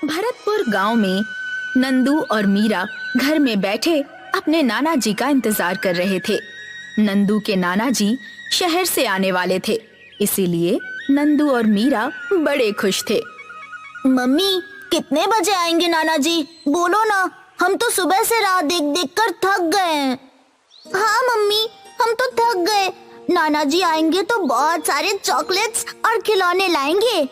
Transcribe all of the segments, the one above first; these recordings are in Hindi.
भरतपुर गांव में नंदू और मीरा घर में बैठे अपने नाना जी का इंतजार कर रहे थे। नंदू के नाना जी शहर से आने वाले थे, इसीलिए नंदू और मीरा बड़े खुश थे। मम्मी, कितने बजे आएंगे नाना जी? बोलो ना, हम तो सुबह से राह देख देख कर थक गए हैं। हाँ मम्मी, हम तो थक गए। नाना जी आएंगे तो बहुत सारे चॉकलेट्स और खिलौने लाएंगे।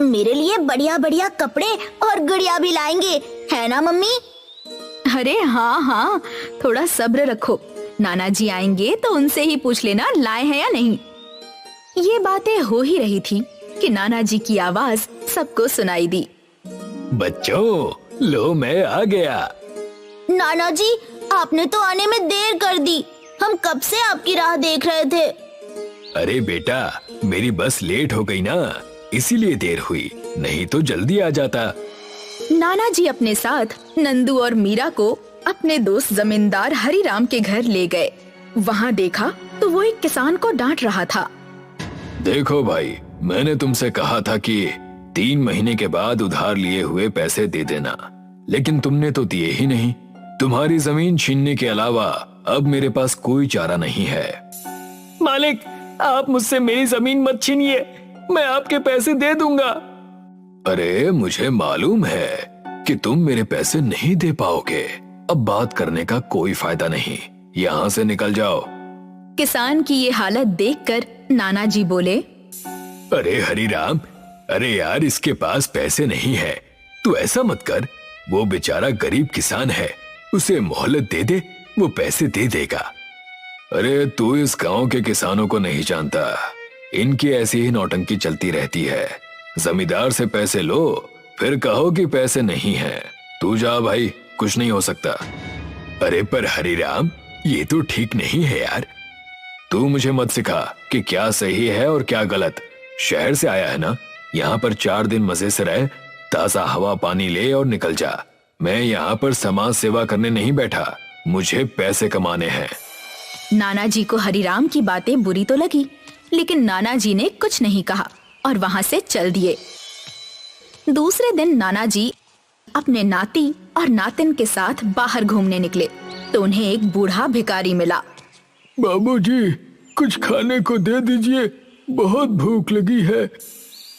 मेरे लिए बढ़िया बढ़िया कपड़े और गुड़िया भी लाएंगे, है ना मम्मी? अरे हाँ हाँ, थोड़ा सब्र रखो, नाना जी आएंगे तो उनसे ही पूछ लेना लाए हैं या नहीं। ये बातें हो ही रही थी कि नाना जी की आवाज सबको सुनाई दी। बच्चों, लो मैं आ गया। नाना जी, आपने तो आने में देर कर दी। हम कब से आपकी राह देख रहे थे। अरे बेटा, मेरी बस लेट हो गई ना, इसीलिए देर हुई, नहीं तो जल्दी आ जाता। नाना जी अपने साथ नंदू और मीरा को अपने दोस्त जमींदार हरिराम के घर ले गए। वहाँ देखा तो वो एक किसान को डांट रहा था। देखो भाई, मैंने तुमसे कहा था कि 3 महीने के बाद उधार लिए हुए पैसे दे देना, लेकिन तुमने तो दिए ही नहीं। तुम्हारी जमीन छीनने के अलावा अब मेरे पास कोई चारा नहीं है। मालिक, आप मुझसे मेरी जमीन मत छीनिए, मैं आपके पैसे दे दूंगा। अरे मुझे मालूम है कि तुम मेरे पैसे नहीं दे पाओगे। अब बात करने का कोई फायदा नहीं, यहाँ से निकल जाओ। किसान की ये हालत देखकर नाना जी बोले, अरे हरिराम, अरे यार, इसके पास पैसे नहीं है। तू ऐसा मत कर, वो बेचारा गरीब किसान है, उसे मोहलत दे दे, वो पैसे दे देगा। अरे तू इस गांव के किसानों को नहीं जानता, इनकी ऐसी ही नौटंकी चलती रहती है। जमींदार से पैसे लो, फिर कहो कि पैसे नहीं है। तू जा भाई, कुछ नहीं हो सकता। अरे पर हरिराम, ये तो ठीक नहीं है यार। तू मुझे मत सिखा कि क्या सही है और क्या गलत। शहर से आया है ना, यहाँ पर 4 दिन मजे से रह, ताजा हवा पानी ले और निकल जा। मैं यहाँ पर समाज सेवा करने नहीं बैठा, मुझे पैसे कमाने हैं। नाना जी को हरिराम की बातें बुरी तो लगी, लेकिन नाना जी ने कुछ नहीं कहा और वहाँ से चल दिए। दूसरे दिन नाना जी अपने नाती और नातिन के साथ बाहर घूमने निकले तो उन्हें एक बूढ़ा भिखारी मिला। बाबूजी, कुछ खाने को दे दीजिए, बहुत भूख लगी है।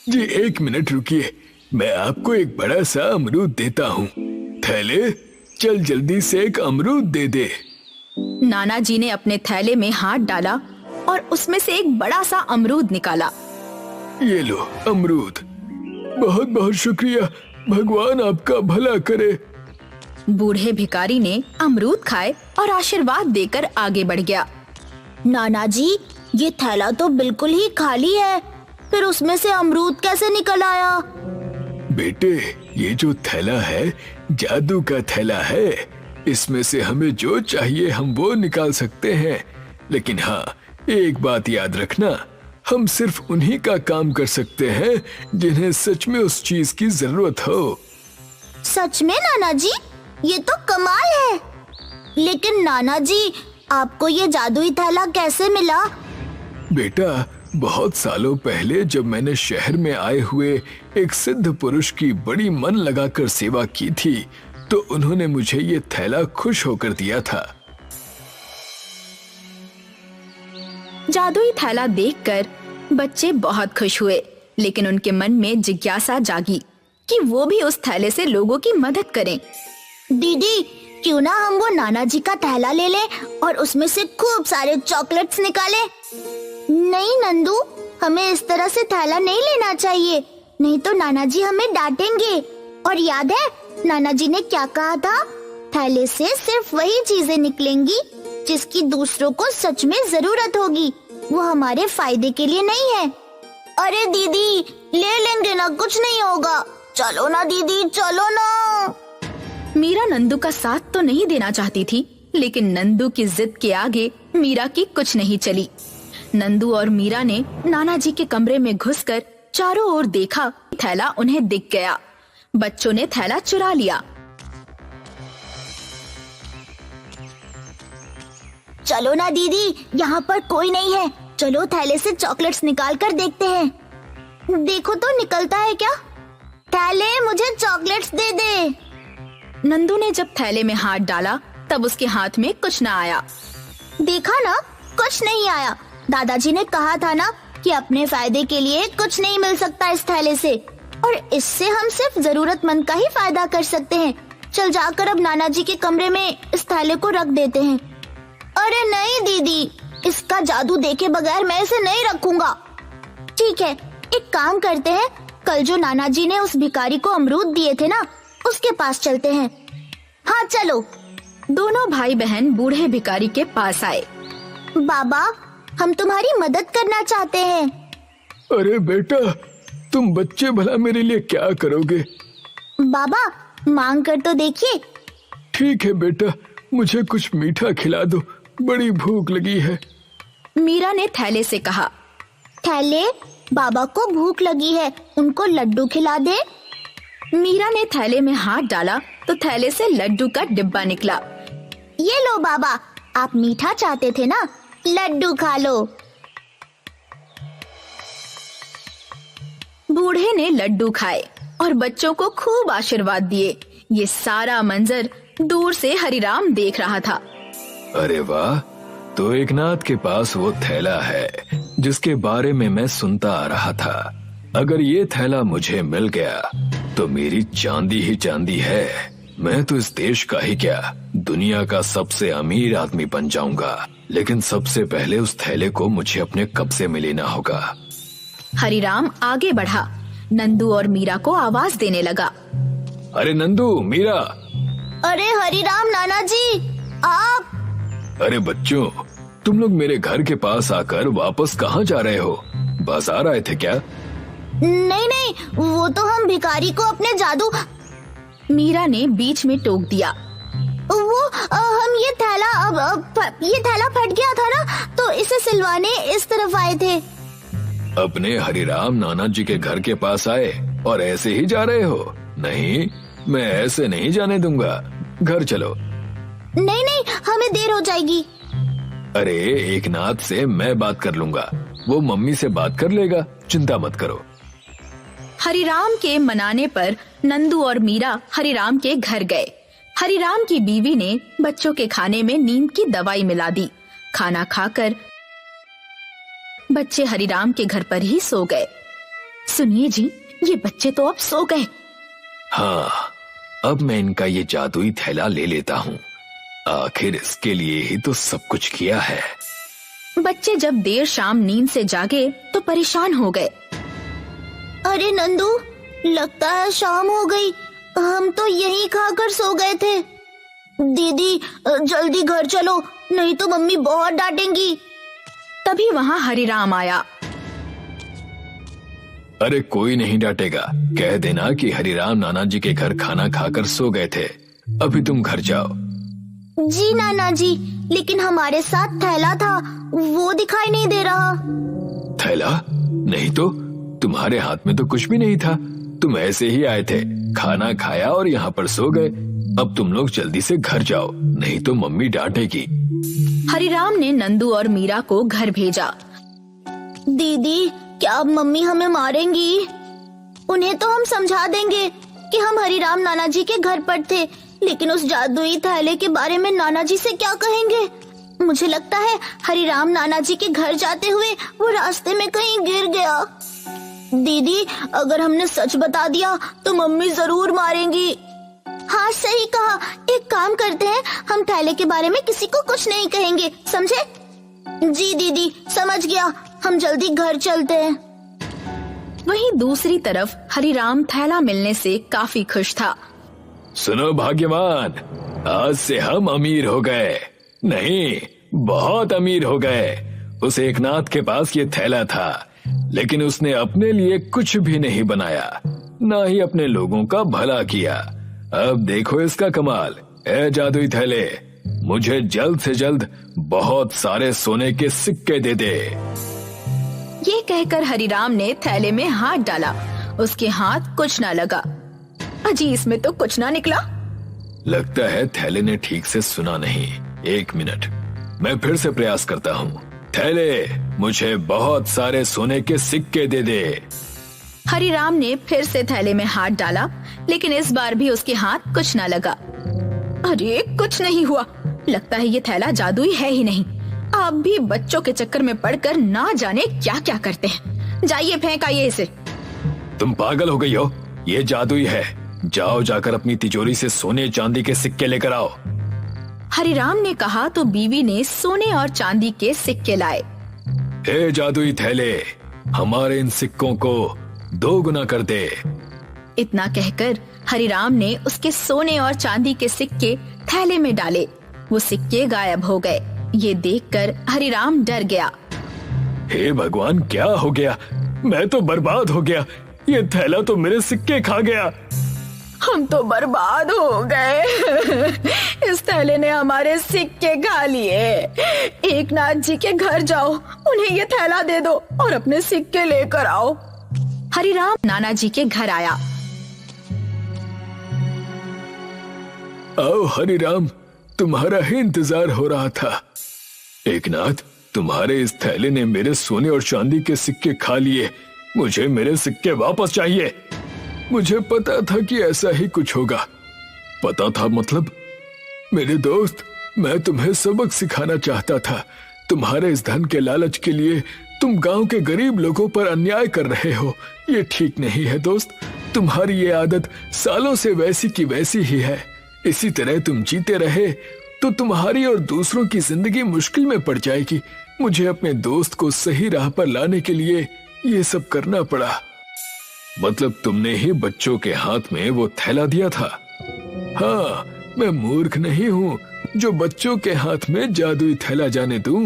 जी 1 मिनट रुकिए, मैं आपको एक बड़ा सा अमरूद देता हूँ। थैले, चल जल्दी से एक अमरूद दे दे। नाना जी ने अपने थैले में हाथ डाला और उसमें से एक बड़ा सा अमरूद निकाला। ये लो अमरूद, बहुत बहुत शुक्रिया, भगवान आपका भला करे। बूढ़े भिखारी ने अमरूद खाए और आशीर्वाद देकर आगे बढ़ गया। नाना जी, ये थैला तो बिल्कुल ही खाली है, फिर उसमें से अमरूद कैसे निकल आया? बेटे, ये जो थैला है जादू का थैला है। इसमें से हमें जो चाहिए हम वो निकाल सकते हैं, लेकिन हाँ, एक बात याद रखना, हम सिर्फ उन्हीं का काम कर सकते हैं जिन्हें सच में उस चीज की जरूरत हो। सच में नाना जी, ये तो कमाल है। लेकिन नाना जी, आपको ये जादुई थैला कैसे मिला? बेटा, बहुत सालों पहले जब मैंने शहर में आए हुए एक सिद्ध पुरुष की बड़ी मन लगाकर सेवा की थी, तो उन्होंने मुझे ये थैला खुश होकर दिया था। जादुई थैला देखकर बच्चे बहुत खुश हुए, लेकिन उनके मन में जिज्ञासा जागी कि वो भी उस थैले से लोगों की मदद करें। दीदी, क्यों ना हम वो नाना जी का थैला ले लें और उसमें से खूब सारे चॉकलेट्स निकालें? नहीं नंदू, हमें इस तरह से थैला नहीं लेना चाहिए, नहीं तो नाना जी हमें डांटेंगे। और याद है नाना जी ने क्या कहा था? थैले से सिर्फ वही चीजें निकलेंगी जिसकी दूसरों को सच में जरूरत होगी, वो हमारे फायदे के लिए नहीं है। अरे दीदी, ले लेंगे ना, कुछ नहीं होगा। चलो ना दीदी, चलो ना। मीरा नंदू का साथ तो नहीं देना चाहती थी, लेकिन नंदू की जिद के आगे मीरा की कुछ नहीं चली। नंदू और मीरा ने नाना जी के कमरे में घुसकर चारों ओर देखा, थैला उन्हें दिख गया। बच्चों ने थैला चुरा लिया। चलो ना दीदी, यहाँ पर कोई नहीं है, चलो थैले से चॉकलेट्स निकाल कर देखते हैं। देखो तो निकलता है क्या? थैले, मुझे चॉकलेट्स दे दे। नंदू ने जब थैले में हाथ डाला तब उसके हाथ में कुछ न आया। देखा ना, कुछ नहीं आया। दादाजी ने कहा था ना कि अपने फायदे के लिए कुछ नहीं मिल सकता इस थैले से, और इससे हम सिर्फ जरूरतमंद का ही फायदा कर सकते हैं। चल जाकर अब नाना जी के कमरे में इस थैले को रख देते हैं। अरे नहीं दीदी, इसका जादू देखे बगैर मैं इसे नहीं रखूंगा। ठीक है, एक काम करते हैं, कल जो नाना जी ने उस भिखारी को अमरूद दिए थे ना, उसके पास चलते हैं। हाँ चलो। दोनों भाई बहन बूढ़े भिखारी के पास आए। बाबा, हम तुम्हारी मदद करना चाहते हैं। अरे बेटा, तुम बच्चे भला मेरे लिए क्या करोगे? बाबा, मांग कर तो देखिए। ठीक है बेटा, मुझे कुछ मीठा खिला दो, बड़ी भूख लगी है। मीरा ने थैले से कहा। थैले, बाबा को भूख लगी है, उनको लड्डू खिला दे। मीरा ने थैले में हाथ डाला तो थैले से लड्डू का डिब्बा निकला। ये लो बाबा, आप मीठा चाहते थे ना, लड्डू खा लो। बूढ़े ने लड्डू खाए और बच्चों को खूब आशीर्वाद दिए। ये सारा मंजर दूर से हरिराम देख रहा था। अरे वाह, तो एकनाथ के पास वो थैला है जिसके बारे में मैं सुनता आ रहा था। अगर ये थैला मुझे मिल गया तो मेरी चांदी ही चांदी है। मैं तो इस देश का ही क्या, दुनिया का सबसे अमीर आदमी बन जाऊंगा। लेकिन सबसे पहले उस थैले को मुझे अपने कब्जे में लेना होगा। हरिराम आगे बढ़ा। नंदू और मीरा को आवाज देने लगा। अरे नंदू, मीरा। अरे हरिराम नाना जी, आप। अरे बच्चों, तुम लोग मेरे घर के पास आकर वापस कहाँ जा रहे हो? बाजार आए थे क्या? नहीं नहीं, वो तो हम भिखारी को अपने जादू। मीरा ने बीच में टोक दिया। वो हम ये थैला फट गया था ना, तो इसे सिलवाने इस तरफ आए थे। अपने हरिराम नाना जी के घर के पास आए और ऐसे ही जा रहे हो? नहीं, मैं ऐसे नहीं जाने दूंगा। घर चलो। नहीं नहीं, हमें देर हो जाएगी। अरे एकनाथ से मैं बात कर लूंगा, वो मम्मी से बात कर लेगा, चिंता मत करो। हरिराम के मनाने पर नंदू और मीरा हरिराम के घर गए। हरिराम की बीवी ने बच्चों के खाने में नींद की दवाई मिला दी। खाना खाकर बच्चे हरिराम के घर पर ही सो गए। सुनिए जी, ये बच्चे तो अब सो गए। हाँ, अब मैं इनका ये जादुई थैला ले लेता हूँ। आखिर इसके लिए ही तो सब कुछ किया है। बच्चे जब देर शाम नींद से जागे तो परेशान हो गए। अरे नंदू, लगता है शाम हो गई, हम तो यहीं खाकर सो गए थे। दीदी जल्दी घर चलो, नहीं तो मम्मी बहुत डांटेंगी। तभी वहाँ हरिराम आया। अरे कोई नहीं डांटेगा, कह देना कि हरिराम नाना जी के घर खाना खाकर सो गए थे। अभी तुम घर जाओ। जी नाना जी, लेकिन हमारे साथ थैला था, वो दिखाई नहीं दे रहा। थैला? नहीं तो तुम्हारे हाथ में तो कुछ भी नहीं था। तुम ऐसे ही आए थे, खाना खाया और यहाँ पर सो गए। अब तुम लोग जल्दी से घर जाओ, नहीं तो मम्मी डांटेगी। हरिराम ने नंदू और मीरा को घर भेजा। दीदी, क्या अब मम्मी हमें मारेंगी? उन्हें तो हम समझा देंगे कि हम हरिराम नाना जी के घर पर थे, लेकिन उस जादुई थैले के बारे में नाना जी से क्या कहेंगे? मुझे लगता है हरिराम नाना जी के घर जाते हुए वो रास्ते में कहीं गिर गया। दीदी, अगर हमने सच बता दिया तो मम्मी जरूर मारेंगी। हाँ सही कहा, एक काम करते हैं, हम थैले के बारे में किसी को कुछ नहीं कहेंगे, समझे? जी दीदी, समझ गया, हम जल्दी घर चलते हैं। वहीं दूसरी तरफ हरिराम थैला मिलने से काफी खुश था। सुनो भाग्यवान, आज से हम अमीर हो गए। नहीं, बहुत अमीर हो गए। उस एकनाथ के पास ये थैला था, लेकिन उसने अपने लिए कुछ भी नहीं बनाया, ना ही अपने लोगों का भला किया। अब देखो इसका कमाल। ए जादुई थैले, मुझे जल्द से जल्द बहुत सारे सोने के सिक्के दे दे। ये कहकर हरिराम ने थैले में हाथ डाला। उसके हाथ कुछ ना लगा। अजी, इसमें तो कुछ ना निकला। लगता है थैले ने ठीक से सुना नहीं। एक मिनट, मैं फिर से प्रयास करता हूँ। थैले, मुझे बहुत सारे सोने के सिक्के दे दे। हरिराम ने फिर से थैले में हाथ डाला, लेकिन इस बार भी उसके हाथ कुछ न लगा। अरे कुछ नहीं हुआ, लगता है ये थैला जादुई है ही नहीं। आप भी बच्चों के चक्कर में पड़कर ना जाने क्या क्या करते हैं। जाइए फेंक आइए इसे। तुम पागल हो गई हो, ये जादुई है। जाओ जाकर अपनी तिजोरी से सोने चांदी के सिक्के लेकर आओ। हरिराम ने कहा तो बीवी ने सोने और चांदी के सिक्के लाए। हे जादुई थैले, हमारे इन सिक्कों को 2 गुना कर दे। इतना कहकर हरिराम ने उसके सोने और चांदी के सिक्के थैले में डाले। वो सिक्के गायब हो गए। ये देखकर हरिराम डर गया। हे भगवान, क्या हो गया? मैं तो बर्बाद हो गया। ये थैला तो मेरे सिक्के खा गया। हम तो बर्बाद हो गए। इस थैले ने हमारे सिक्के खा लिए। एकनाथ जी के घर जाओ, उन्हें ये थैला दे दो और अपने सिक्के लेकर आओ। हरिराम नाना जी के घर आया। आओ हरिराम, तुम्हारा ही इंतजार हो रहा था। एकनाथ, तुम्हारे इस थैले ने मेरे सोने और चांदी के सिक्के खा लिए। मुझे मेरे सिक्के वापस चाहिए। मुझे पता था कि ऐसा ही कुछ होगा। पता था मतलब? मेरे दोस्त, मैं तुम्हें सबक सिखाना चाहता था। तुम्हारे इस धन के लालच के लिए तुम गांव के गरीब लोगों पर अन्याय कर रहे हो। ये ठीक नहीं है दोस्त। तुम्हारी ये आदत सालों से वैसी की वैसी ही है। इसी तरह तुम जीते रहे तो तुम्हारी और दूसरों की जिंदगी मुश्किल में पड़ जाएगी। मुझे अपने दोस्त को सही राह पर लाने के लिए ये सब करना पड़ा। मतलब तुमने ही बच्चों के हाथ में वो थैला दिया था? हाँ, मैं मूर्ख नहीं हूँ जो बच्चों के हाथ में जादुई थैला जाने दूं।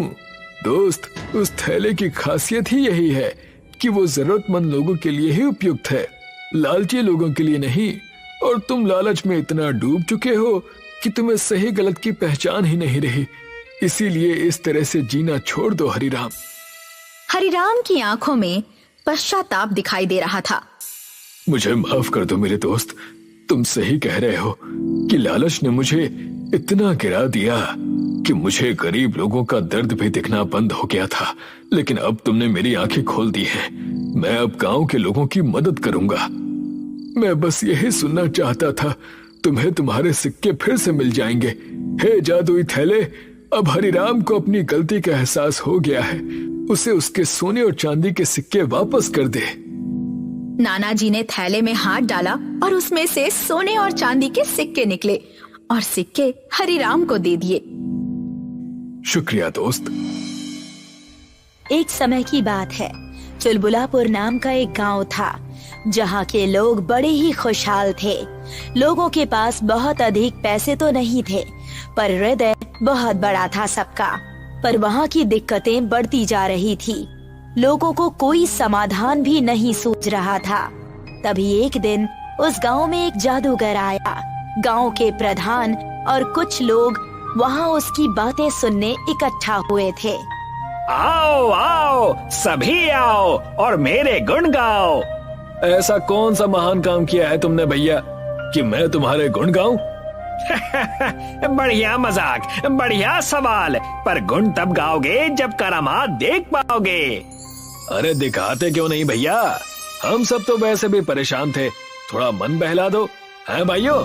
दोस्त, उस थैले की खासियत ही यही है कि वो जरूरतमंद लोगों के लिए ही उपयुक्त है, लालची लोगों के लिए नहीं। और तुम लालच में इतना डूब चुके हो कि तुम्हें सही गलत की पहचान ही नहीं रही। इसीलिए इस तरह से जीना छोड़ दो हरिराम। हरिराम की आंखों में पश्चाताप दिखाई दे रहा था। मुझे माफ कर दो मेरे दोस्त। तुम सही कह रहे हो कि लालच ने मुझे इतना गिरा दिया कि मुझे गरीब लोगों का दर्द भी दिखना बंद हो गया था। लेकिन अब तुमने मेरी आंखें खोल दी हैं। मैं अब गांव के लोगों की मदद करूंगा। मैं बस यही सुनना चाहता था। तुम्हें तुम्हारे सिक्के फिर से मिल जाएंगे। हे जादुई थैले, अब हरिराम को अपनी गलती का एहसास हो गया है। उसे उसके सोने और चांदी के सिक्के वापस कर दे। नाना जी ने थैले में हाथ डाला और उसमें से सोने और चांदी के सिक्के निकले और सिक्के हरिराम को दे दिए। शुक्रिया दोस्त। एक समय की बात है, चुलबुलापुर नाम का एक गांव था जहां के लोग बड़े ही खुशहाल थे। लोगों के पास बहुत अधिक पैसे तो नहीं थे, पर हृदय बहुत बड़ा था सबका। पर वहां की दिक्कतें बढ़ती जा रही थी। लोगों को कोई समाधान भी नहीं सूझ रहा था। तभी एक दिन उस गांव में एक जादूगर आया। गांव के प्रधान और कुछ लोग वहां उसकी बातें सुनने इकट्ठा हुए थे। आओ आओ, सभी आओ और मेरे गुण गाओ। ऐसा कौन सा महान काम किया है तुमने भैया कि मैं तुम्हारे गुण गाऊं? बढ़िया मजाक, बढ़िया सवाल। पर गुण तब गाओगे जब करामात देख पाओगे। अरे दिखाते क्यों नहीं भैया? हम सब तो वैसे भी परेशान थे। थोड़ा मन बहला दो, हैं भाइयों?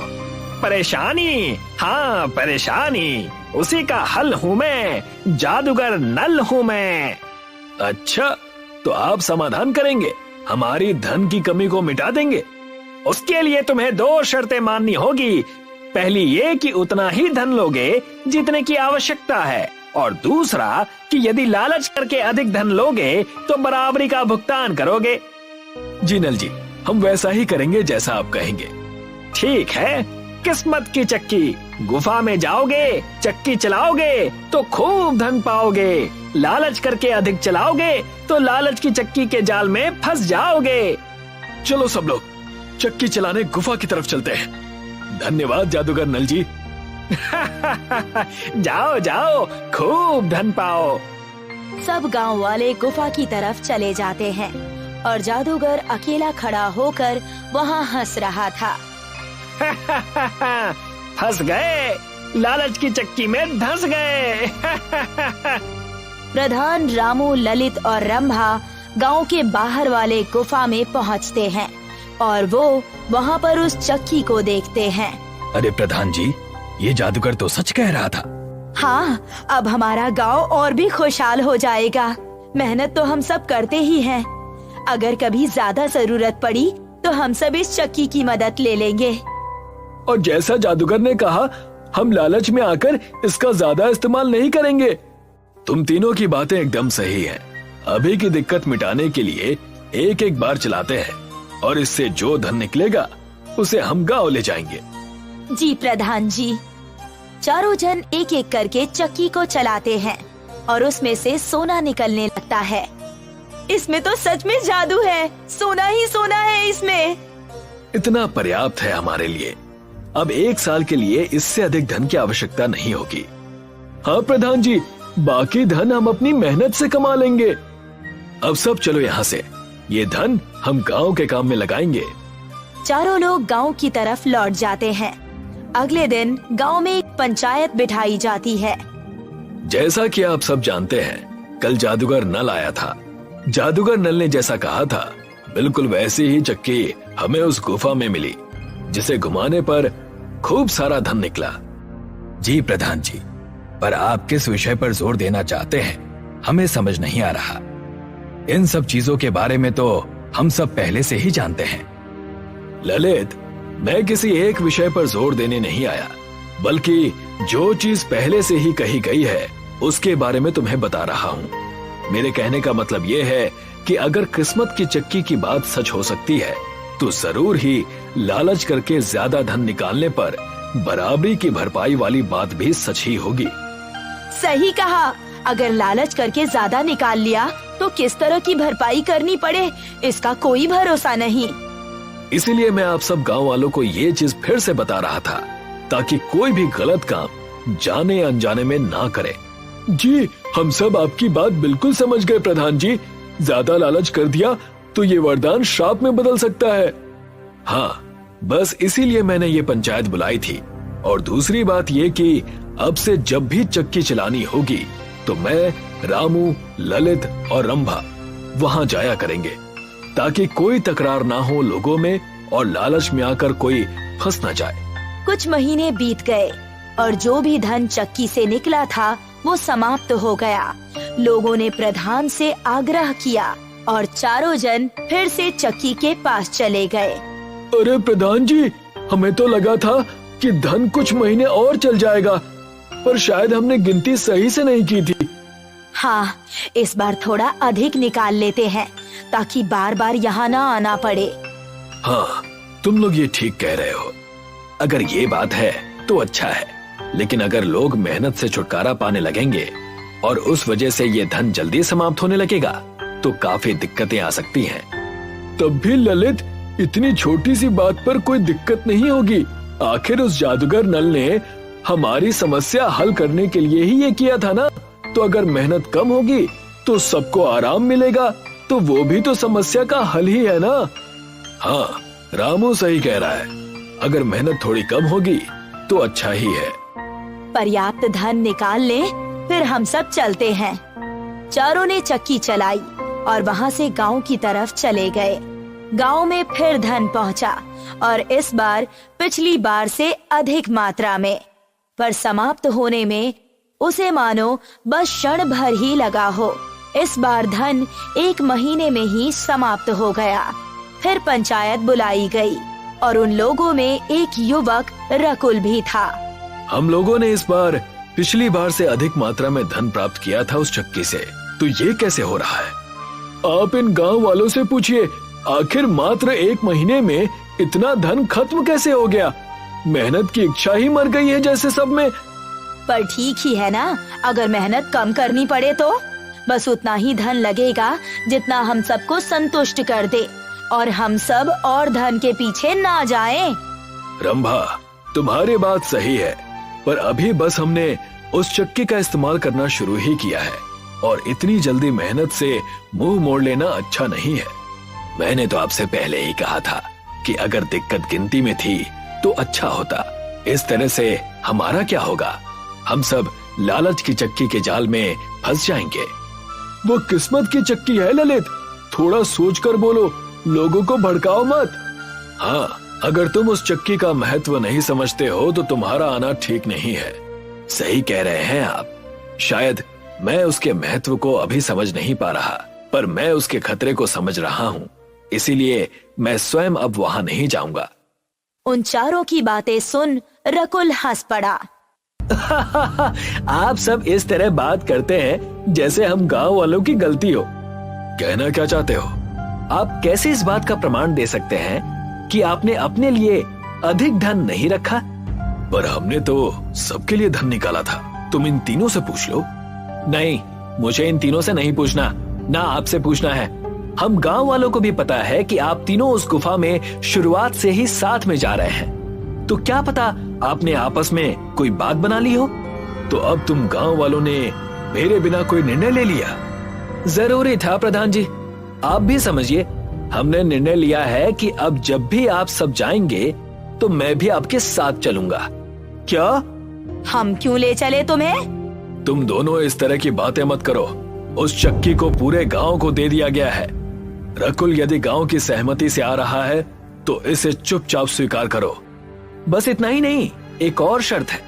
परेशानी? हाँ परेशानी, उसी का हल हूँ मैं। जादूगर नल हूँ मैं। अच्छा, तो आप समाधान करेंगे? हमारी धन की कमी को मिटा देंगे? उसके लिए तुम्हें 2 शर्तें माननी होगी। पहली ये कि उतना ही धन लोगे जितने की आवश्यकता है, और दूसरा कि यदि लालच करके अधिक धन लोगे तो बराबरी का भुगतान करोगे। जी नल जी, हम वैसा ही करेंगे जैसा आप कहेंगे। ठीक है, किस्मत की चक्की। गुफा में जाओगे, चक्की चलाओगे तो खूब धन पाओगे। लालच करके अधिक चलाओगे तो लालच की चक्की के जाल में फंस जाओगे। चलो सब लोग चक्की चलाने गुफा की तरफ चलते हैं। धन्यवाद जादूगर नल जी। जाओ जाओ, खूब धन पाओ। सब गांव वाले गुफा की तरफ चले जाते हैं और जादूगर अकेला खड़ा होकर वहां हंस रहा था। फंस गए, लालच की चक्की में धंस गए। प्रधान रामू, ललित और रंभा गांव के बाहर वाले गुफा में पहुंचते हैं। और वो वहाँ पर उस चक्की को देखते हैं। अरे प्रधान जी, ये जादूगर तो सच कह रहा था। हाँ, अब हमारा गांव और भी खुशहाल हो जाएगा। मेहनत तो हम सब करते ही हैं। अगर कभी ज्यादा जरूरत पड़ी तो हम सब इस चक्की की मदद ले लेंगे। और जैसा जादूगर ने कहा, हम लालच में आकर इसका ज्यादा इस्तेमाल नहीं करेंगे। तुम तीनों की बातें एकदम सही हैं। अभी की दिक्कत मिटाने के लिए एक एक बार चलाते हैं और इससे जो धन निकलेगा उसे हम गांव ले जाएंगे। जी प्रधान जी। चारों जन एक एक करके चक्की को चलाते हैं और उसमें से सोना निकलने लगता है। इसमें तो सच में जादू है, सोना ही सोना है इसमें। इतना पर्याप्त है हमारे लिए। अब 1 साल के लिए इससे अधिक धन की आवश्यकता नहीं होगी। हाँ प्रधान जी, बाकी धन हम अपनी मेहनत से कमा लेंगे। अब सब चलो यहाँ से, ये धन हम गांव के काम में लगाएंगे। चारों लोग गांव की तरफ लौट जाते हैं। अगले दिन गांव में एक पंचायत बिठाई जाती है। जैसा कि आप सब जानते हैं, कल जादूगर नल आया था। जादूगर नल ने जैसा कहा था, बिल्कुल वैसी ही चक्की हमें उस गुफा में मिली, जिसे घुमाने पर खूब सारा धन निकला। जी प्रधान जी, पर आप किस विषय पर जोर देना चाहते हैं हमें समझ नहीं आ रहा। इन सब चीजों के बारे में तो हम सब पहले से ही जानते हैं। ललित, मैं किसी एक विषय पर जोर देने नहीं आया, बल्कि जो चीज पहले से ही कही गई है उसके बारे में तुम्हें बता रहा हूँ। मेरे कहने का मतलब ये है कि अगर किस्मत की चक्की की बात सच हो सकती है तो जरूर ही लालच करके ज्यादा धन निकालने पर बराबरी की भरपाई वाली बात भी सच ही होगी। सही कहा। अगर लालच करके ज्यादा निकाल लिया तो किस तरह की भरपाई करनी पड़े इसका कोई भरोसा नहीं। इसीलिए मैं आप सब गांव वालों को ये चीज फिर से बता रहा था, ताकि कोई भी गलत काम जाने अनजाने में ना करे। जी, हम सब आपकी बात बिल्कुल समझ गए प्रधान जी। ज्यादा लालच कर दिया तो ये वरदान श्राप में बदल सकता है। हाँ, बस इसीलिए मैंने ये पंचायत बुलाई थी। और दूसरी बात ये कि अब से जब भी चक्की चलानी होगी तो मैं, रामू, ललित और रंभा वहां जाया करेंगे, ताकि कोई तकरार ना हो लोगों में और लालच में आकर कोई फंस ना जाए। कुछ महीने बीत गए और जो भी धन चक्की से निकला था वो समाप्त हो गया। लोगों ने प्रधान से आग्रह किया और चारों जन फिर से चक्की के पास चले गए। अरे प्रधान जी, हमें तो लगा था कि धन कुछ महीने और चल जाएगा, पर शायद हमने गिनती सही से नहीं की थी। हाँ, इस बार थोड़ा अधिक निकाल लेते हैं ताकि बार बार यहाँ ना आना पड़े। हाँ, तुम लोग ये ठीक कह रहे हो। अगर ये बात है तो अच्छा है, लेकिन अगर लोग मेहनत से छुटकारा पाने लगेंगे और उस वजह से ये धन जल्दी समाप्त होने लगेगा तो काफी दिक्कतें आ सकती हैं। तब भी ललित, इतनी छोटी सी बात पर कोई दिक्कत नहीं होगी। आखिर उस जादूगर नल ने हमारी समस्या हल करने के लिए ही ये किया था ना। तो अगर मेहनत कम होगी तो सबको आराम मिलेगा, तो वो भी तो समस्या का हल ही है ना। हाँ, रामू सही कह रहा है। अगर मेहनत थोड़ी कम होगी तो अच्छा ही है। पर्याप्त धन निकाल ले, फिर हम सब चलते हैं। चारों ने चक्की चलाई और वहाँ से गांव की तरफ चले गए। गांव में फिर धन पहुँचा और इस बार पिछली बार से अधिक मात्रा में, पर समाप्त होने में उसे मानो बस क्षण भर ही लगा हो। इस बार धन 1 महीने में ही समाप्त हो गया। फिर पंचायत बुलाई गई और उन लोगों में एक युवक रकुल भी था। हम लोगों ने इस बार पिछली बार से अधिक मात्रा में धन प्राप्त किया था उस चक्की से, तो ये कैसे हो रहा है? आप इन गांव वालों से पूछिए, आखिर मात्र 1 महीने में इतना धन खत्म कैसे हो गया? मेहनत की इच्छा ही मर गई है जैसे सब में। पर ठीक ही है ना, अगर मेहनत कम करनी पड़े तो बस उतना ही धन लगेगा जितना हम सबको संतुष्ट कर दे और हम सब और धन के पीछे ना जाएं। रंभा, तुम्हारी बात सही है, पर अभी बस हमने उस चक्की का इस्तेमाल करना शुरू ही किया है और इतनी जल्दी मेहनत से मुंह मोड़ लेना अच्छा नहीं है। मैंने तो आपसे पहले ही कहा था कि अगर दिक्कत गिनती में थी तो अच्छा होता। इस तरह से हमारा क्या होगा? हम सब लालच की चक्की के जाल में फंस जाएंगे। वो किस्मत की चक्की है ललित, थोड़ा सोच कर बोलो, लोगों को भड़काओ मत। हाँ, अगर तुम उस चक्की का महत्व नहीं समझते हो तो तुम्हारा आना ठीक नहीं है। सही कह रहे हैं आप। शायद मैं उसके महत्व को अभी समझ नहीं पा रहा, पर मैं उसके खतरे को समझ रहा हूँ, इसीलिए मैं स्वयं अब वहां नहीं जाऊंगा। उन चारों की बातें सुन रकुल हंस पड़ा। आप सब इस तरह बात करते हैं जैसे हम गांव वालों की गलती हो। कहना क्या चाहते हो? आप कैसे इस बात का प्रमाण दे सकते हैं कि आपने अपने लिए अधिक धन नहीं रखा? पर हमने तो सबके लिए धन निकाला था। तुम इन तीनों से पूछ लो। नहीं, मुझे इन तीनों से नहीं पूछना, ना आपसे पूछना है। हम गांव वालों को भी पता है कि आप तीनों उस गुफा में शुरुआत से ही साथ में जा रहे हैं। तो क्या पता आपने आपस में कोई बात बना ली हो? तो अब तुम गांव वालों ने मेरे बिना कोई निर्णय ले लिया? जरूरी था प्रधान जी। आप भी समझिए, हमने निर्णय लिया है कि अब जब भी आप सब जाएंगे तो मैं भी आपके साथ चलूंगा। क्या? हम क्यों ले चले तुम्हें? तुम दोनों इस तरह की बातें मत करो। उस चक्की को पूरे गांव को दे दिया गया है। रकुल यदि गांव की सहमति से आ रहा है तो इसे चुपचाप स्वीकार करो। बस इतना ही नहीं, एक और शर्त है।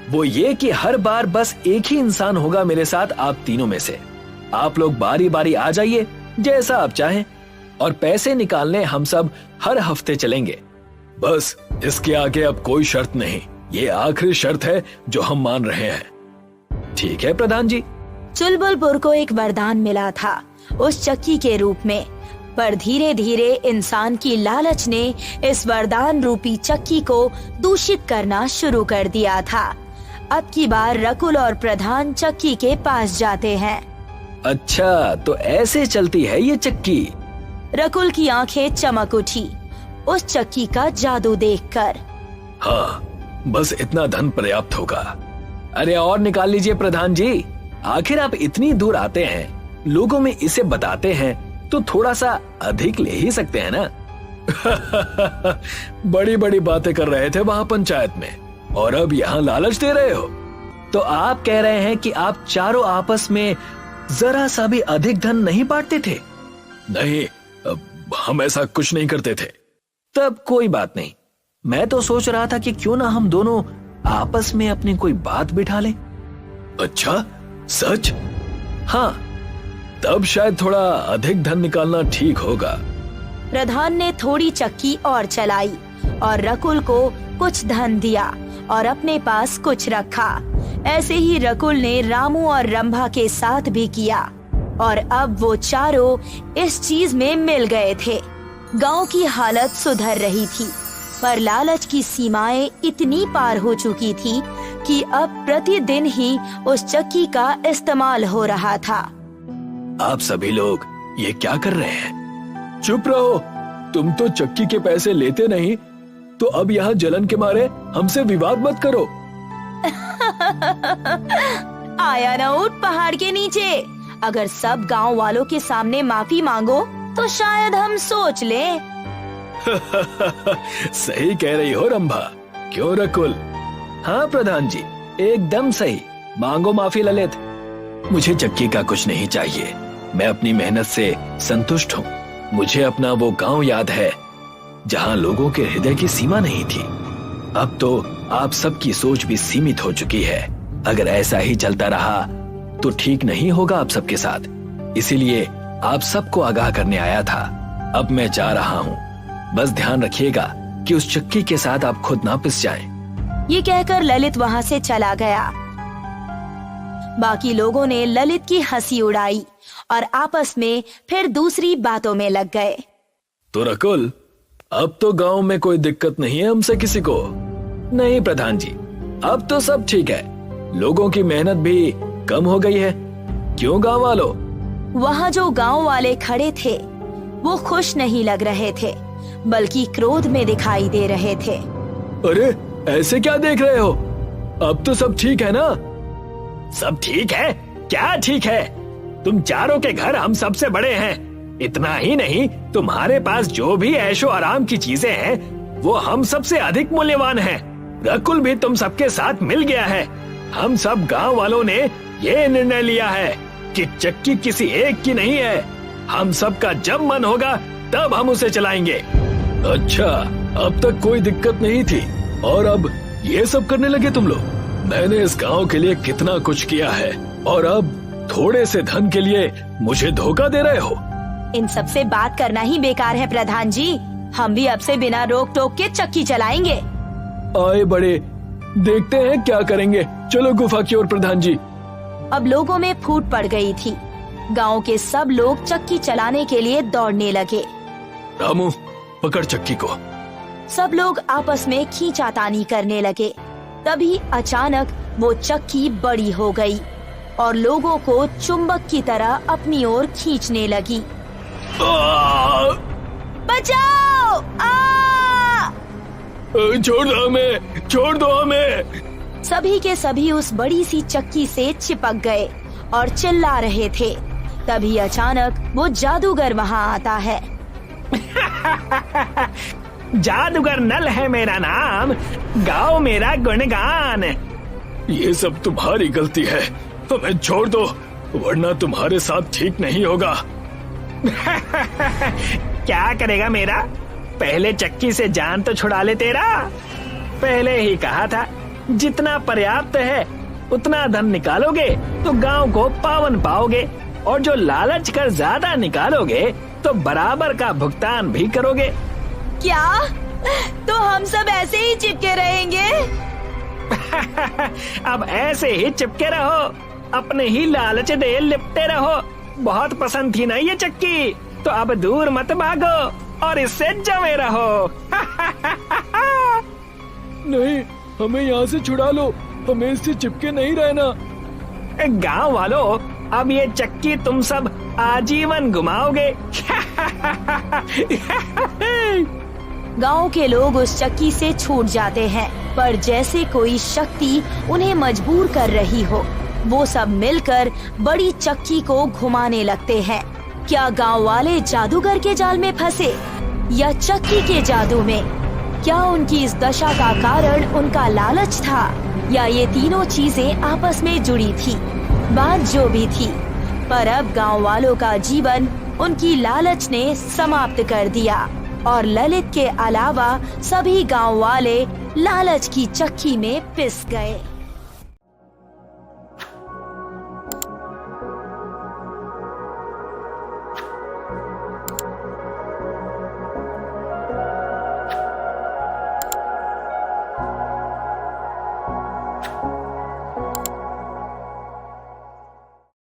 वो ये कि हर बार बस एक ही इंसान होगा मेरे साथ आप तीनों में से। आप लोग बारी बारी आ जाइए जैसा आप चाहें, और पैसे निकालने हम सब हर हफ्ते चलेंगे। बस इसके आगे अब कोई शर्त नहीं। ये आखिरी शर्त है जो हम मान रहे हैं। ठीक है प्रधान जी। चुलबुलपुर को एक वरदान मिला था उस चक्की के रूप में, पर धीरे धीरे इंसान की लालच ने इस वरदान रूपी चक्की को दूषित करना शुरू कर दिया था। अब की बार रकुल और प्रधान चक्की के पास जाते हैं। अच्छा, तो ऐसे चलती है ये चक्की? रकुल की आंखें चमक उठी उस चक्की का जादू देखकर। हाँ, बस इतना धन पर्याप्त होगा। अरे और निकाल लीजिए प्रधान जी। आखिर आप इतनी दूर आते हैं, लोगों में इसे बताते हैं, तो थोड़ा सा अधिक ले ही सकते हैं ना। बड़ी बड़ी बातें कर रहे थे वहां पंचायत में, और अब यहाँ लालच दे रहे हो। तो आप कह रहे हैं कि आप चारों आपस में जरा सा भी अधिक धन नहीं बांटते थे? नहीं, हम ऐसा कुछ नहीं करते थे। तब कोई बात नहीं। मैं तो सोच रहा था कि क्यों ना हम दोनों आपस में अपनी कोई बात बिठा लें। अच्छा, सच? हाँ। तब शायद थोड़ा अधिक धन निकालना ठीक होगा। प्रधान ने थोड़ी चक्की और चलाई और रकुल को कुछ धन दिया और अपने पास कुछ रखा। ऐसे ही रकुल ने रामू और रंभा के साथ भी किया, और अब वो चारों इस चीज में मिल गए थे। गांव की हालत सुधर रही थी, पर लालच की सीमाएं इतनी पार हो चुकी थी कि अब प्रतिदिन ही उस चक्की का इस्तेमाल हो रहा था। आप सभी लोग ये क्या कर रहे हैं? चुप रहो। तुम तो चक्की के पैसे लेते नहीं, तो अब यहाँ जलन के मारे हमसे विवाद मत करो। आया ना ऊंट पहाड़ के नीचे। अगर सब गांव वालों के सामने माफी मांगो तो शायद हम सोच लें। सही कह रही हो रंभा। क्यों रकुल? हाँ प्रधान जी, एकदम सही। मांगो माफी ललित। मुझे चक्की का कुछ नहीं चाहिए। मैं अपनी मेहनत से संतुष्ट हूँ। मुझे अपना वो गांव याद है जहाँ लोगों के हृदय की सीमा नहीं थी। अब तो आप सबकी सोच भी सीमित हो चुकी है। अगर ऐसा ही चलता रहा तो ठीक नहीं होगा आप सबके साथ। इसीलिए आप सबको आगाह करने आया था। अब मैं जा रहा हूँ। बस ध्यान रखिएगा कि उस चक्की के साथ आप खुद ना पिस जाएं। ये कहकर ललित वहाँ से चला गया। बाकी लोगों ने ललित की हंसी उड़ाई और आपस में फिर दूसरी बातों में लग गए। तो रकुल, अब तो गांव में कोई दिक्कत नहीं है हमसे किसी को? नहीं प्रधान जी, अब तो सब ठीक है। लोगों की मेहनत भी कम हो गई है। क्यों गांव वालों? वहाँ जो गांव वाले खड़े थे वो खुश नहीं लग रहे थे, बल्कि क्रोध में दिखाई दे रहे थे। अरे ऐसे क्या देख रहे हो? अब तो सब ठीक है ना? सब ठीक है? क्या ठीक है? तुम चारों के घर हम सबसे बड़े हैं। इतना ही नहीं, तुम्हारे पास जो भी ऐशो आराम की चीजें हैं वो हम सबसे अधिक मूल्यवान हैं। रकुल भी तुम सबके साथ मिल गया है। हम सब गांव वालों ने ये निर्णय लिया है कि चक्की किसी एक की नहीं है। हम सबका जब मन होगा तब हम उसे चलाएंगे। अच्छा, अब तक कोई दिक्कत नहीं थी और अब ये सब करने लगे तुम लोग। मैंने इस गांव के लिए कितना कुछ किया है और अब थोड़े से धन के लिए मुझे धोखा दे रहे हो। इन सब से बात करना ही बेकार है प्रधान जी। हम भी अब से बिना रोक टोक के चक्की चलाएंगे। आए बड़े, देखते हैं क्या करेंगे। चलो गुफा की ओर प्रधान जी। अब लोगों में फूट पड़ गई थी। गांव के सब लोग चक्की चलाने के लिए दौड़ने लगे। रामू, पकड़ चक्की को। सब लोग आपस में खींचातानी करने लगे। तभी अचानक वो चक्की बड़ी हो गई और लोगों को चुंबक की तरह अपनी ओर खींचने लगी। बचाओ! छोड़ दो हमें, छोड़ दो हमें। सभी के सभी उस बड़ी सी चक्की से चिपक गए और चिल्ला रहे थे। तभी अचानक वो जादूगर वहाँ आता है। जादूगर नल है मेरा नाम, गाओ मेरा गुणगान। ये सब तुम्हारी गलती है, हमें छोड़ दो वरना तुम्हारे साथ ठीक नहीं होगा। क्या करेगा मेरा? पहले चक्की से जान तो छुड़ा ले तेरा। पहले ही कहा था जितना पर्याप्त है उतना धन निकालोगे तो गांव को पावन पाओगे, और जो लालच कर ज्यादा निकालोगे तो बराबर का भुगतान भी करोगे। क्या? तो हम सब ऐसे ही चिपके रहेंगे? अब ऐसे ही चिपके रहो, अपने ही लालच दे लिपटे रहो। बहुत पसंद थी ना ये चक्की, तो अब दूर मत भागो और इससे जमे रहो। नहीं, हमें यहाँ से छुड़ा लो, हमें इससे चिपके नहीं रहना। गांव वालों, अब ये चक्की तुम सब आजीवन घुमाओगे। गांव के लोग उस चक्की से छूट जाते हैं, पर जैसे कोई शक्ति उन्हें मजबूर कर रही हो, वो सब मिलकर बड़ी चक्की को घुमाने लगते हैं। क्या गांव वाले जादूगर के जाल में फंसे या चक्की के जादू में? क्या उनकी इस दशा का कारण उनका लालच था या ये तीनों चीजें आपस में जुड़ी थी? बात जो भी थी, पर अब गांव वालों का जीवन उनकी लालच ने समाप्त कर दिया और ललित के अलावा सभी गांव वाले लालच की चक्की में पिस गए।